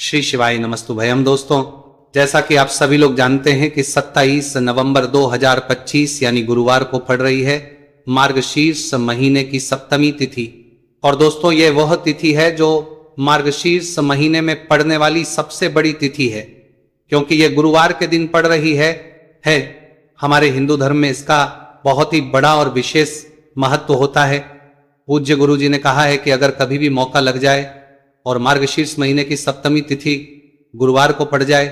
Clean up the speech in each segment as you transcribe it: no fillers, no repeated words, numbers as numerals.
श्री शिवाय नमस्तुभयम। दोस्तों, जैसा कि आप सभी लोग जानते हैं कि 27 नवंबर 2025 यानी गुरुवार को पड़ रही है मार्गशीर्ष महीने की सप्तमी तिथि। और दोस्तों, ये वह तिथि है जो मार्गशीर्ष महीने में पड़ने वाली सबसे बड़ी तिथि है, क्योंकि ये गुरुवार के दिन पड़ रही है। हमारे हिंदू धर्म में इसका बहुत ही बड़ा और विशेष महत्व होता है। पूज्य गुरु जी ने कहा है कि अगर कभी भी मौका लग जाए और मार्गशीर्ष महीने की सप्तमी तिथि गुरुवार को पड़ जाए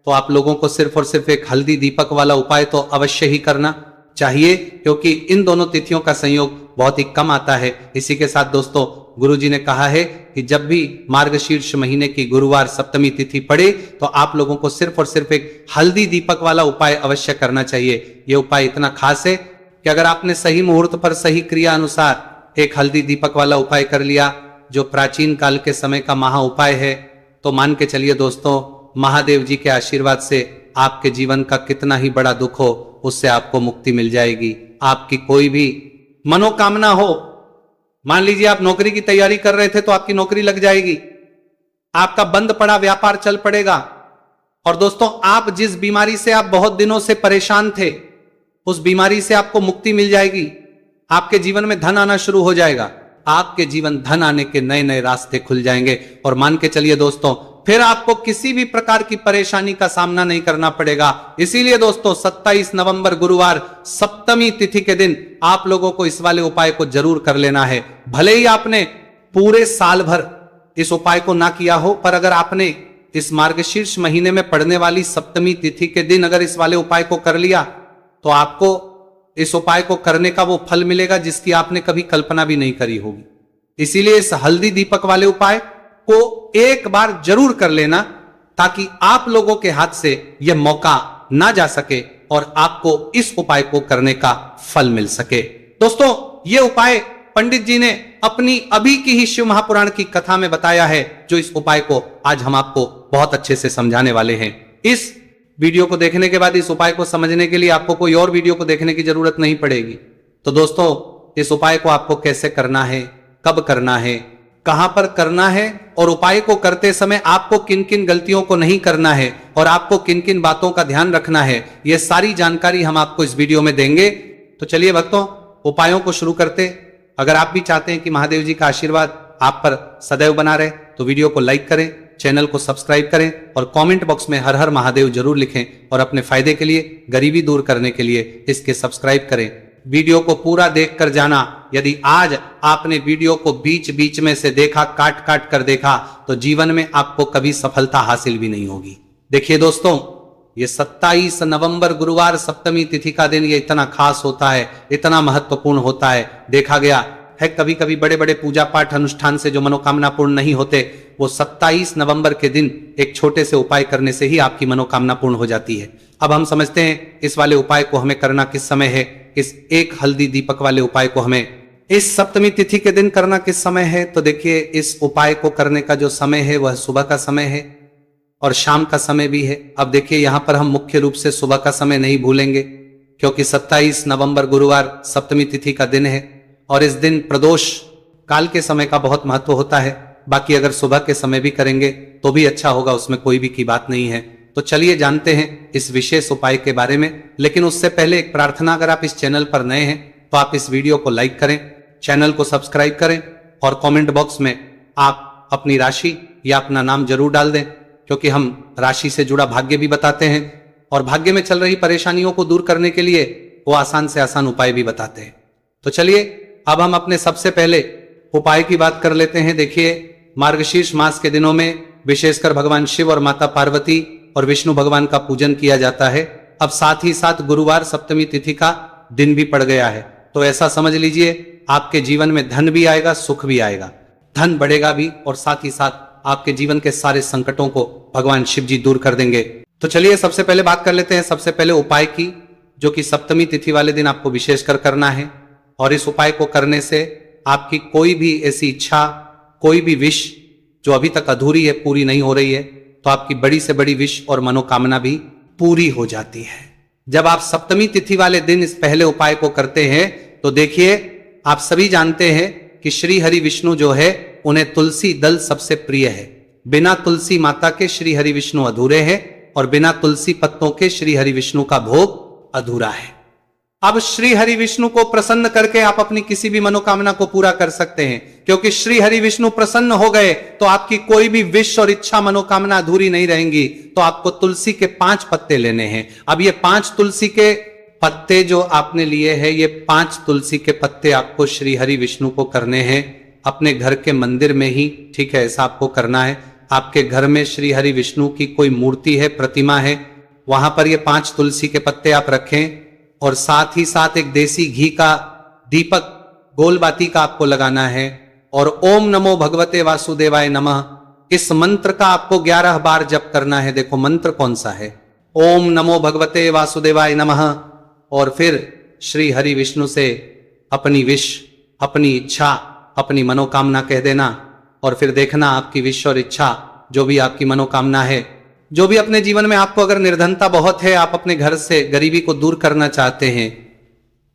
तो आप लोगों को सिर्फ और सिर्फ एक हल्दी दीपक वाला उपाय तो अवश्य ही करना चाहिए, क्योंकि इन दोनों तिथियों का संयोग बहुत ही कम आता है। इसी के साथ दोस्तों, गुरु जी ने कहा है कि जब भी मार्गशीर्ष महीने की गुरुवार सप्तमी तिथि पड़े तो आप लोगों को सिर्फ और सिर्फ एक हल्दी दीपक वाला उपाय अवश्य करना चाहिए। यह उपाय इतना खास है कि अगर आपने सही मुहूर्त पर सही क्रिया अनुसार एक हल्दी दीपक वाला उपाय कर लिया, जो प्राचीन काल के समय का महा उपाय है, तो मान के चलिए दोस्तों, महादेव जी के आशीर्वाद से आपके जीवन का कितना ही बड़ा दुख हो उससे आपको मुक्ति मिल जाएगी। आपकी कोई भी मनोकामना हो, मान लीजिए आप नौकरी की तैयारी कर रहे थे तो आपकी नौकरी लग जाएगी, आपका बंद पड़ा व्यापार चल पड़ेगा। और दोस्तों, आप जिस बीमारी से आप बहुत दिनों से परेशान थे उस बीमारी से आपको मुक्ति मिल जाएगी। आपके जीवन में धन आना शुरू हो जाएगा, आपके जीवन धन आने के नए नए रास्ते खुल जाएंगे। और मान के चलिए दोस्तों, फिर आपको किसी भी प्रकार की परेशानी का सामना नहीं करना पड़ेगा। इसीलिए दोस्तों, 27 नवंबर गुरुवार सप्तमी तिथि के दिन आप लोगों को इस वाले उपाय को जरूर कर लेना है। भले ही आपने पूरे साल भर इस उपाय को ना किया हो, पर अगर आपने इस मार्गशीर्ष महीने में पड़ने वाली सप्तमी तिथि के दिन अगर इस वाले उपाय को कर लिया तो आपको इस उपाय को करने का वो फल मिलेगा जिसकी आपने कभी कल्पना भी नहीं करी होगी। इसीलिए इस हल्दी दीपक वाले उपाय को एक बार जरूर कर लेना, ताकि आप लोगों के हाथ से यह मौका ना जा सके और आपको इस उपाय को करने का फल मिल सके। दोस्तों, यह उपाय पंडित जी ने अपनी अभी की ही शिव महापुराण की कथा में बताया है, जो इस उपाय को आज हम आपको बहुत अच्छे से समझाने वाले हैं। इस वीडियो को देखने के बाद इस उपाय को समझने के लिए आपको कोई और वीडियो को देखने की जरूरत नहीं पड़ेगी। तो दोस्तों, इस उपाय को आपको कैसे करना है, कब करना है, कहां पर करना है, और उपाय को करते समय आपको किन किन गलतियों को नहीं करना है और आपको किन किन बातों का ध्यान रखना है, यह सारी जानकारी हम आपको इस वीडियो में देंगे। तो चलिए भक्तों, उपायों को शुरू करते। अगर आप भी चाहते हैं कि महादेव जी का आशीर्वाद आप पर सदैव बना रहे तो वीडियो को लाइक करें, चैनल को सब्सक्राइब करें और कमेंट बॉक्स में हर हर महादेव जरूर लिखें। और अपने फायदे के लिए, गरीबी दूर करने के लिए इसके सब्सक्राइब करें। वीडियो को पूरा देखकर जाना। यदि आज आपने वीडियो को बीच बीच में से देखा, काट काट कर देखा, तो जीवन में आपको कभी सफलता हासिल भी नहीं होगी। देखिए दोस्तों, ये 27 नवंबर गुरुवार सप्तमी तिथि का दिन ये इतना खास होता है, इतना महत्वपूर्ण होता है। देखा गया है कभी कभी बड़े बड़े पूजा पाठ अनुष्ठान से जो मनोकामना पूर्ण नहीं होते, वो 27 नवंबर के दिन एक छोटे से उपाय करने से ही आपकी मनोकामना पूर्ण हो जाती है। अब हम समझते हैं इस वाले उपाय को हमें करना किस समय है। इस एक हल्दी दीपक वाले उपाय को हमें इस सप्तमी तिथि के दिन करना किस समय है। तो देखिए, इस उपाय को करने का जो समय है वह सुबह का समय है और शाम का समय भी है। अब देखिए, यहां पर हम मुख्य रूप से सुबह का समय नहीं भूलेंगे, क्योंकि 27 नवंबर गुरुवार सप्तमी तिथि का दिन है और इस दिन प्रदोष काल के समय का बहुत महत्व होता है। बाकी अगर सुबह के समय भी करेंगे तो भी अच्छा होगा, उसमें कोई भी की बात नहीं है। तो चलिए जानते हैं इस विशेष उपाय के बारे में। लेकिन उससे पहले एक प्रार्थना, अगर आप इस चैनल पर नए हैं तो आप इस वीडियो को लाइक करें, चैनल को सब्सक्राइब करें और कमेंट बॉक्स में आप अपनी राशि या अपना नाम जरूर डाल दें, क्योंकि हम राशि से जुड़ा भाग्य भी बताते हैं और भाग्य में चल रही परेशानियों को दूर करने के लिए वो आसान से आसान उपाय भी बताते हैं। तो चलिए अब हम अपने सबसे पहले उपाय की बात कर लेते हैं। देखिए, मार्गशीर्ष मास के दिनों में विशेषकर भगवान शिव और माता पार्वती और विष्णु भगवान का पूजन किया जाता है। अब साथ ही साथ गुरुवार सप्तमी तिथि का दिन भी पड़ गया है, तो ऐसा समझ लीजिए आपके जीवन में धन भी आएगा, सुख भी आएगा, धन बढ़ेगा भी, और साथ ही साथ आपके जीवन के सारे संकटों को भगवान शिव जी दूर कर देंगे। तो चलिए सबसे पहले बात कर लेते हैं सबसे पहले उपाय की, जो कि सप्तमी तिथि वाले दिन आपको विशेषकर करना है। और इस उपाय को करने से आपकी कोई भी ऐसी इच्छा, कोई भी विश जो अभी तक अधूरी है, पूरी नहीं हो रही है, तो आपकी बड़ी से बड़ी विश और मनोकामना भी पूरी हो जाती है। जब आप सप्तमी तिथि वाले दिन इस पहले उपाय को करते हैं तो देखिए, आप सभी जानते हैं कि श्री हरि विष्णु जो है उन्हें तुलसी दल सबसे प्रिय है। बिना तुलसी माता के श्री हरि विष्णु अधूरे हैं और बिना तुलसी पत्तों के श्री हरि विष्णु का भोग अधूरा है। अब श्री हरि विष्णु को प्रसन्न करके आप अपनी किसी भी मनोकामना को पूरा कर सकते हैं, क्योंकि श्री हरि विष्णु प्रसन्न हो गए तो आपकी कोई भी विश और इच्छा मनोकामना अधूरी नहीं रहेंगी। तो आपको तुलसी के 5 पत्ते लेने हैं। अब ये 5 तुलसी के पत्ते जो आपने लिए हैं, ये 5 तुलसी के पत्ते आपको श्री हरि विष्णु को करने हैं अपने घर के मंदिर में ही, ठीक है, ऐसा आपको करना है। आपके घर में श्री हरि विष्णु की कोई मूर्ति है, प्रतिमा है, वहां पर ये 5 तुलसी के पत्ते आप रखें और साथ ही साथ एक देसी घी का दीपक गोलबाती का आपको लगाना है और ओम नमो भगवते वासुदेवाय नमः इस मंत्र का आपको 11 बार जप करना है। देखो मंत्र कौन सा है, ओम नमो भगवते वासुदेवाय नमः, और फिर श्री हरि विष्णु से अपनी विश, अपनी इच्छा, अपनी मनोकामना कह देना और फिर देखना आपकी विश और इच्छा, जो भी आपकी मनोकामना है, जो भी अपने जीवन में आपको अगर निर्धनता बहुत है, आप अपने घर से गरीबी को दूर करना चाहते हैं,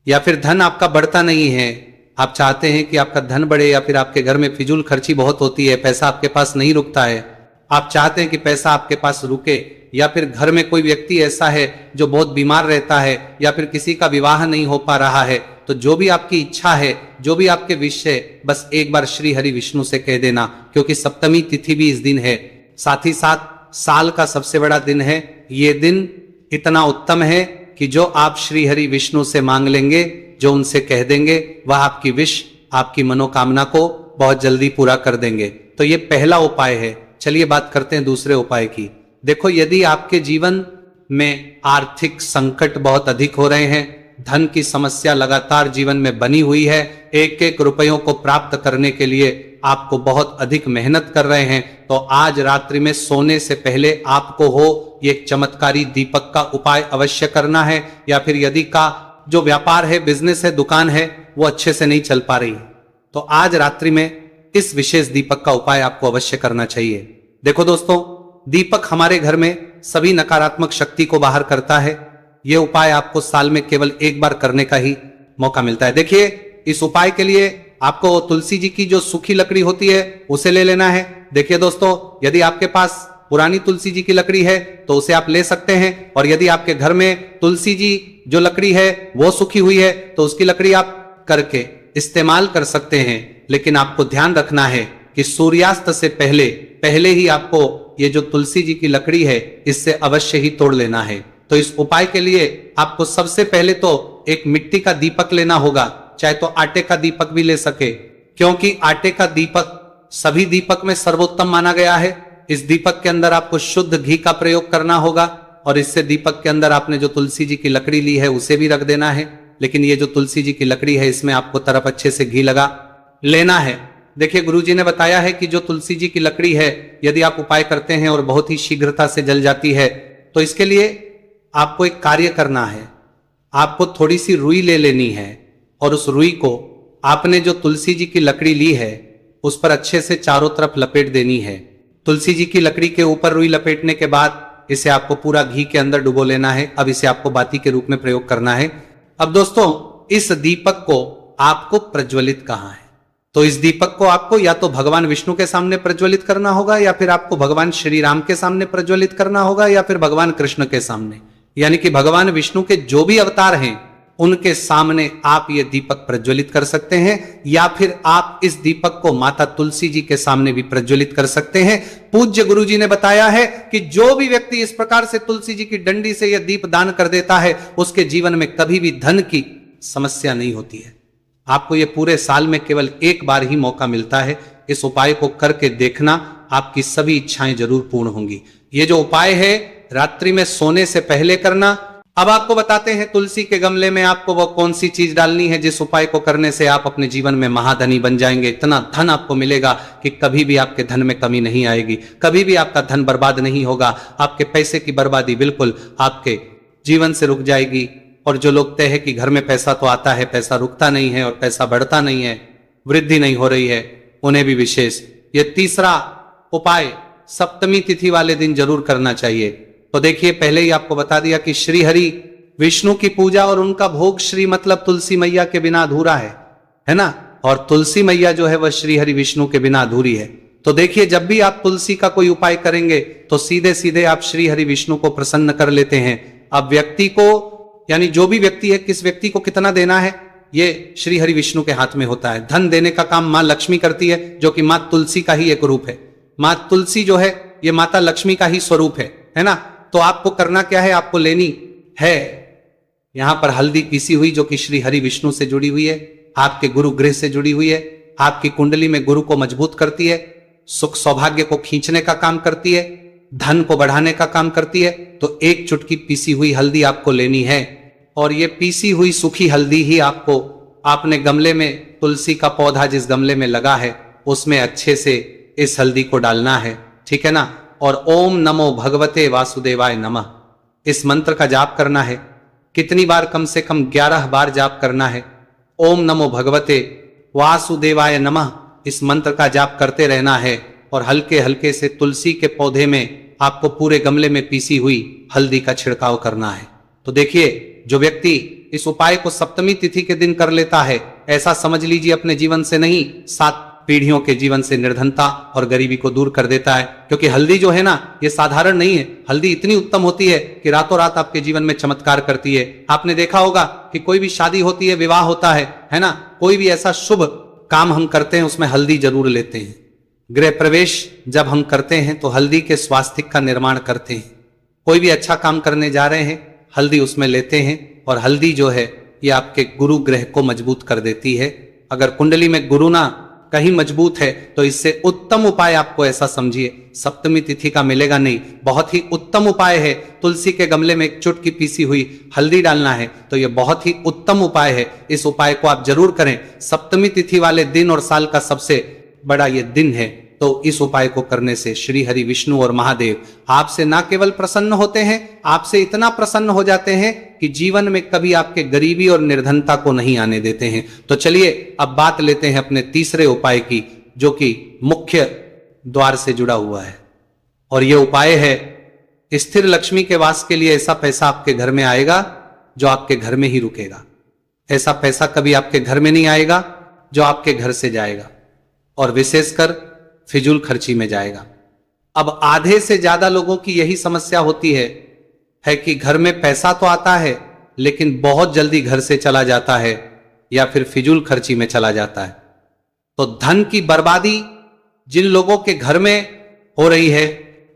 या फिर धन आपका बढ़ता नहीं है, आप चाहते हैं कि आपका धन बढ़े, या फिर आपके घर में फिजूल खर्ची बहुत होती है, पैसा आपके पास नहीं रुकता है, आप चाहते हैं कि पैसा आपके पास रुके, या फिर घर में कोई व्यक्ति ऐसा है जो बहुत बीमार रहता है, या फिर किसी का विवाह नहीं हो पा रहा है, तो जो भी आपकी इच्छा है, जो भी आपके विश है, बस एक बार श्री हरि विष्णु से कह देना, क्योंकि सप्तमी तिथि भी इस दिन है। साथ ही साथ साल का सबसे बड़ा दिन है। ये दिन इतना उत्तम है कि जो आप श्री हरि विष्णु से मांग लेंगे, जो उनसे कह देंगे, वह आपकी विश, आपकी मनोकामना को बहुत जल्दी पूरा कर देंगे। तो ये पहला उपाय है। चलिए बात करते हैं दूसरे उपाय की। देखो, यदि आपके जीवन में आर्थिक संकट बहुत अधिक हो रहे हैं, धन की समस्या लगातार जीवन में बनी हुई है, एक एक रुपयों को प्राप्त करने के लिए आपको बहुत अधिक मेहनत कर रहे हैं, तो आज रात्रि में सोने से पहले आपको हो ये एक चमत्कारी दीपक का उपाय अवश्य करना है। या फिर यदि का जो व्यापार है, बिजनेस है, दुकान है, वो अच्छे से नहीं चल पा रही, तो आज रात्रि में इस विशेष दीपक का उपाय आपको अवश्य करना चाहिए। देखो दोस्तों, दीपक हमारे घर में सभी नकारात्मक शक्ति को बाहर करता है। यह उपाय आपको साल में केवल एक बार करने का ही मौका मिलता है। देखिए, इस उपाय के लिए आपको तुलसी जी की जो सूखी लकड़ी होती है उसे ले लेना है। देखिए दोस्तों, यदि आपके पास पुरानी तुलसी जी की लकड़ी है तो उसे आप ले सकते हैं, और यदि आपके घर में तुलसी जी जो लकड़ी है वो सूखी हुई है तो उसकी लकड़ी आप करके इस्तेमाल कर सकते हैं। लेकिन आपको ध्यान रखना है कि सूर्यास्त से पहले ही आपको ये जो तुलसी जी की लकड़ी है इससे अवश्य ही तोड़ लेना है। तो इस उपाय के लिए आपको सबसे पहले तो एक मिट्टी का दीपक लेना होगा, चाहे तो आटे का दीपक भी ले सके, क्योंकि आटे का दीपक सभी दीपक में सर्वोत्तम माना गया है। इस दीपक के अंदर आपको शुद्ध घी का प्रयोग करना होगा, और इससे दीपक के अंदर आपने जो तुलसी जी की लकड़ी ली है उसे भी रख देना है। लेकिन ये जो तुलसी जी की लकड़ी है, इसमें आपको तरफ अच्छे से घी लगा लेना है। देखिए, गुरुजी ने बताया है कि जो तुलसी जी की लकड़ी है, यदि आप उपाय करते हैं और बहुत ही शीघ्रता से जल जाती है, तो इसके लिए आपको एक कार्य करना है। आपको थोड़ी सी रुई ले लेनी है, और उस रुई को आपने जो तुलसी जी की लकड़ी ली है उस पर अच्छे से चारों तरफ लपेट देनी है। तुलसी जी की लकड़ी के ऊपर रुई लपेटने के बाद इसे आपको पूरा घी के अंदर डुबो लेना है। अब इसे आपको बाती के रूप में प्रयोग करना है। अब दोस्तों, इस दीपक को आपको प्रज्वलित कहाँ है, तो इस दीपक को आपको या तो भगवान विष्णु के सामने प्रज्वलित करना होगा, या फिर आपको भगवान श्री राम के सामने प्रज्वलित करना होगा, या फिर भगवान कृष्ण के सामने, यानी कि भगवान विष्णु के जो भी अवतार हैं उनके सामने आप ये दीपक प्रज्वलित कर सकते हैं। या फिर आप इस दीपक को माता तुलसी जी के सामने भी प्रज्वलित कर सकते हैं। पूज्य गुरु जी ने बताया है कि जो भी व्यक्ति इस प्रकार से तुलसी जी की डंडी से यह दीप दान कर देता है, उसके जीवन में कभी भी धन की समस्या नहीं होती है। आपको ये पूरे साल में केवल एक बार ही मौका मिलता है। इस उपाय को करके देखना, आपकी सभी इच्छाएं जरूर पूर्ण होंगी। ये जो उपाय है रात्रि में सोने से पहले करना। अब आपको बताते हैं तुलसी के गमले में आपको वो कौन सी चीज डालनी है जिस उपाय को करने से आप अपने जीवन में महाधनी बन जाएंगे। इतना धन आपको मिलेगा कि कभी भी आपके धन में कमी नहीं आएगी, कभी भी आपका धन बर्बाद नहीं होगा। आपके पैसे की बर्बादी बिल्कुल आपके जीवन से रुक जाएगी। और जो लोग कहते हैं कि घर में पैसा तो आता है, पैसा रुकता नहीं है और पैसा बढ़ता नहीं है, वृद्धि नहीं हो रही है, उन्हें भी विशेष ये तीसरा उपाय सप्तमी तिथि वाले दिन जरूर करना चाहिए। तो देखिए, पहले ही आपको बता दिया कि श्री हरि विष्णु की पूजा और उनका भोग श्री मतलब तुलसी मैया के बिना अधूरा है ना। और तुलसी मैया जो है वह श्री हरि विष्णु के बिना अधूरी है। तो देखिए, जब भी आप तुलसी का कोई उपाय करेंगे तो सीधे सीधे आप श्री हरि विष्णु को प्रसन्न कर लेते हैं। अब व्यक्ति को, यानी जो भी व्यक्ति है, किस व्यक्ति को कितना देना है ये श्री हरि विष्णु के हाथ में होता है। धन देने का काम मां लक्ष्मी करती है, जो कि मां तुलसी का ही एक रूप है। मां तुलसी जो है ये माता लक्ष्मी का ही स्वरूप है ना। तो आपको करना क्या है, आपको लेनी है यहां पर हल्दी पीसी हुई, जो कि श्री हरि विष्णु से जुड़ी हुई है, आपके गुरु गृह से जुड़ी हुई है, आपकी कुंडली में गुरु को मजबूत करती है, सुख सौभाग्य को खींचने का काम करती है, धन को बढ़ाने का काम करती है। तो एक चुटकी पीसी हुई हल्दी आपको लेनी है, और ये पीसी हुई सूखी हल्दी ही आपको आपने गमले में, तुलसी का पौधा जिस गमले में लगा है उसमें अच्छे से इस हल्दी को डालना है, ठीक है ना। और ओम नमो भगवते वासुदेवाय नमः इस मंत्र का जाप करना है। कितनी बार? कम से कम 11 बार जाप करना है। ओम नमो भगवते वासुदेवाय नमः इस मंत्र का जाप करते रहना है, और हल्के हल्के से तुलसी के पौधे में आपको पूरे गमले में पीसी हुई हल्दी का छिड़काव करना है। तो देखिए, जो व्यक्ति इस उपाय को सप्तमी तिथि के दिन कर लेता है, ऐसा समझ लीजिए अपने जीवन से नहीं, 7 पीढ़ियों के जीवन से निर्धनता और गरीबी को दूर कर देता है। क्योंकि हल्दी जो है ना, ये साधारण नहीं है। हल्दी इतनी उत्तम होती है कि रातों रात आपके जीवन में चमत्कार करती है। आपने देखा होगा कि कोई भी शादी होती है, विवाह होता है ना, कोई भी ऐसा शुभ काम हम करते हैं उसमें हल्दी जरूर लेते हैं। गृह प्रवेश जब हम करते हैं तो हल्दी के स्वास्तिक का निर्माण करते हैं। कोई भी अच्छा काम करने जा रहे हैं, हल्दी उसमें लेते हैं, और हल्दी जो है ये आपके गुरु ग्रह को मजबूत कर देती है। अगर कुंडली में गुरु ना कहीं मजबूत है तो इससे उत्तम उपाय आपको ऐसा समझिए, सप्तमी तिथि का मिलेगा नहीं। बहुत ही उत्तम उपाय है। तुलसी के गमले में एक चुटकी पीसी हुई हल्दी डालना है, तो यह बहुत ही उत्तम उपाय है। इस उपाय को आप जरूर करें। सप्तमी तिथि वाले दिन और साल का सबसे बड़ा ये दिन है, तो इस उपाय को करने से श्री हरि विष्णु और महादेव आपसे ना केवल प्रसन्न होते हैं, आपसे इतना प्रसन्न हो जाते हैं कि जीवन में कभी आपके गरीबी और निर्धनता को नहीं आने देते हैं। तो चलिए अब बात लेते हैं अपने तीसरे उपाय की, जो कि मुख्य द्वार से जुड़ा हुआ है। और यह उपाय है स्थिर लक्ष्मी के वास के लिए। ऐसा पैसा आपके घर में आएगा जो आपके घर में ही रुकेगा। ऐसा पैसा कभी आपके घर में नहीं आएगा जो आपके घर से जाएगा, और विशेषकर फिजूल खर्ची में जाएगा। अब आधे से ज्यादा लोगों की यही समस्या होती है कि घर में पैसा तो आता है लेकिन बहुत जल्दी घर से चला जाता है, या फिर फिजूल खर्ची में चला जाता है। तो धन की बर्बादी जिन लोगों के घर में हो रही है,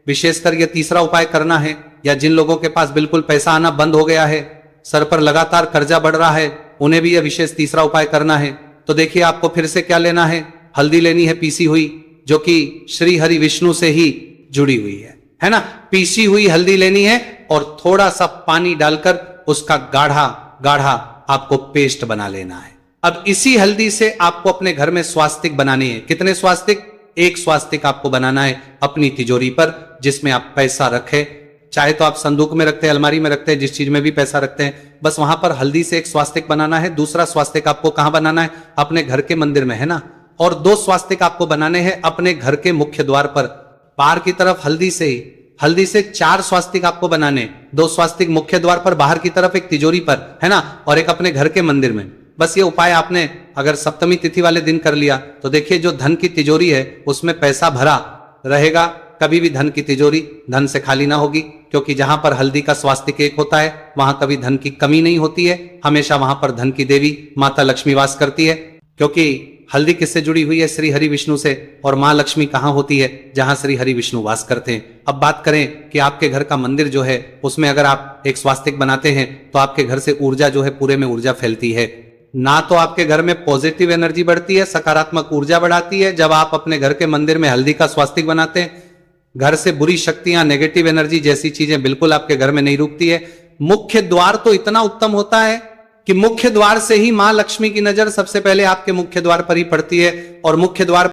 विशेषकर यह तीसरा उपाय करना है। या जिन लोगों के पास बिल्कुल पैसा आना बंद हो गया है, सर पर लगातार कर्जा बढ़ रहा है, उन्हें भी यह विशेष तीसरा उपाय करना है। तो देखिए, आपको फिर से क्या लेना है, हल्दी लेनी है पीसी हुई, जो कि श्री हरि विष्णु से ही जुड़ी हुई है ना। पीसी हुई हल्दी लेनी है और थोड़ा सा पानी डालकर उसका गाढ़ा गाढ़ा आपको पेस्ट बना लेना है। अब इसी हल्दी से आपको अपने घर में स्वास्तिक बनाने हैं। कितने स्वास्तिक? एक स्वास्तिक आपको बनाना है अपनी तिजोरी पर, जिसमें आप पैसा रखें। चाहे तो आप संदूक में रखते हैं, अलमारी में रखते हैं, जिस चीज में भी पैसा रखते हैं, बस वहां पर हल्दी से एक स्वास्तिक बनाना है। दूसरा स्वास्तिक आपको कहां बनाना है? अपने घर के मंदिर में, है ना। और 2 स्वास्तिक आपको बनाने हैं अपने घर के मुख्य द्वार पर, बाहर की तरफ हल्दी से 4 स्वास्तिक आपको बनाने। 2 स्वास्तिक मुख्य द्वार पर, बाहर की तरफ एक तिजोरी पर, है ना, और एक अपने घर के मंदिर में। बस ये उपाय आपने अगर सप्तमी तिथि वाले दिन कर लिया तो देखिए, जो धन की तिजोरी है उसमें पैसा भरा रहेगा। कभी भी धन की तिजोरी धन से खाली ना होगी, क्योंकि जहां पर हल्दी का स्वास्तिक एक होता है वहां कभी धन की कमी नहीं होती है। हमेशा वहां पर धन की देवी माता लक्ष्मी वास करती है, क्योंकि हल्दी किससे जुड़ी हुई है? श्री हरि विष्णु से। और मां लक्ष्मी कहां होती है? जहां श्री हरि विष्णु वास करते हैं। अब बात करें कि आपके घर का मंदिर जो है उसमें अगर आप एक स्वास्तिक बनाते हैं तो आपके घर से ऊर्जा जो है पूरे में ऊर्जा फैलती है। ना तो आपके घर में पॉजिटिव एनर्जी बढ़ती है, सकारात्मक ऊर्जा बढ़ाती है जब आप अपने घर के मंदिर में हल्दी का स्वास्तिक बनाते हैं। घर से बुरी शक्तियां, नेगेटिव एनर्जी जैसी चीजें बिल्कुल आपके घर में नहीं रुकती है। मुख्य द्वार तो इतना उत्तम होता है कि मुख्य द्वार से ही मां लक्ष्मी की नजर सबसे पहले आपके मुख्य द्वार पर ही पड़ती है, और मुख्य द्वार